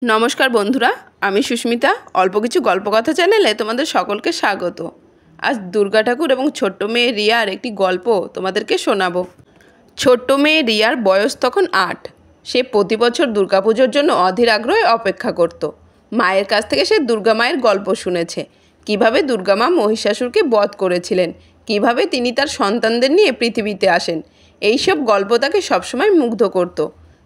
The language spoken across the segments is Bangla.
নমস্কার বন্ধুরা, আমি সুস্মিতা। অল্প কিছু গল্পকথা চ্যানেলে তোমাদের সকলকে স্বাগত। আজ দুর্গা ঠাকুর এবং ছোট্ট মেয়ে রিয়ার একটি গল্প তোমাদেরকে শোনাবো। ছোট্ট মেয়ে রিয়ার বয়স তখন 8। সে প্রতি বছর দুর্গাপুজোর জন্য অধীর আগ্রহে অপেক্ষা করত। মায়ের কাছ থেকে সে দুর্গা মায়ের গল্প শুনেছে, কিভাবে দুর্গা মা মহিষাসুরকে বধ করেছিলেন, কিভাবে তিনি তার সন্তানদের নিয়ে পৃথিবীতে আসেন। এইসব গল্প তাকে সবসময় মুগ্ধ করত।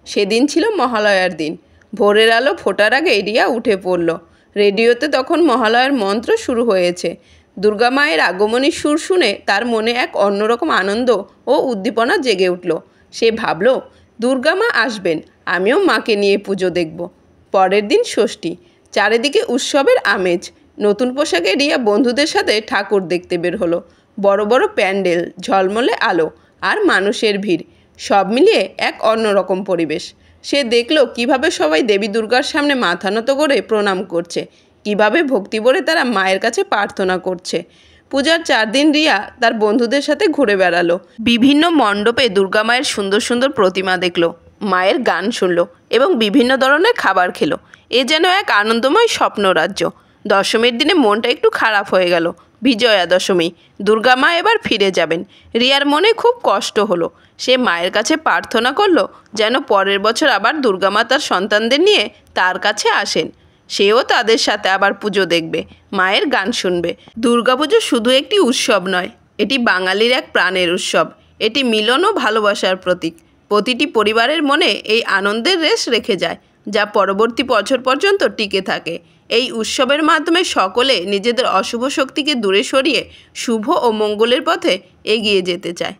সেদিন ছিল মহালয়ার দিন। ভোরের আলো ফোটার আগে রিয়া উঠে পড়ল। রেডিওতে তখন মহালয়ার মন্ত্র শুরু হয়েছে। দুর্গা মায়ের আগমনী সুর শুনে তার মনে এক অন্যরকম আনন্দ ও উদ্দীপনা জেগে উঠল। সে ভাবল, দুর্গা মা আসবেন, আমিও মাকে নিয়ে পুজো দেখব। পরের দিন ষষ্ঠী। চারিদিকে উৎসবের আমেজ। নতুন পোশাকে রিয়া বন্ধুদের সাথে ঠাকুর দেখতে বের হলো। বড় বড় প্যান্ডেল, ঝলমলে আলো আর মানুষের ভিড়, সব মিলিয়ে এক অন্যরকম পরিবেশ। সে দেখল কিভাবে সবাই দেবী দুর্গার সামনে মাথা নত করে প্রণাম করছে, কিভাবে ভক্তি ভরে তারা মায়ের কাছে প্রার্থনা করছে। পূজার 4 দিন রিয়া তার বন্ধুদের সাথে ঘুরে বেড়ালো। বিভিন্ন মণ্ডপে দুর্গা মায়ের সুন্দর সুন্দর প্রতিমা দেখলো, মায়ের গান শুনলো এবং বিভিন্ন ধরনের খাবার খেলো। এ যেন এক আনন্দময় স্বপ্নরাজ্য। দশমীর দিনে মনটা একটু খারাপ হয়ে গেল। বিজয়া দশমী, দুর্গা মা এবার ফিরে যাবেন। রিয়ার মনে খুব কষ্ট হলো। সে মায়ের কাছে প্রার্থনা করলো যেন পরের বছর আবার দুর্গা মা তার সন্তানদের নিয়ে তার কাছে আসেন। সেও তাদের সাথে আবার পুজো দেখবে, মায়ের গান শুনবে। দুর্গাপুজো শুধু একটি উৎসব নয়, এটি বাঙালির এক প্রাণের উৎসব। এটি মিলন ও ভালোবাসার প্রতীক। প্রতিটি পরিবারের মনে এই আনন্দের রেশ রেখে যায়, যা পরবর্তী বছর পর্যন্ত টিকে থাকে। এই উৎসবের মাধ্যমে সকলে নিজেদের অশুভ শক্তিকে দূরে সরিয়ে শুভ ও মঙ্গলের পথে এগিয়ে যেতে চায়।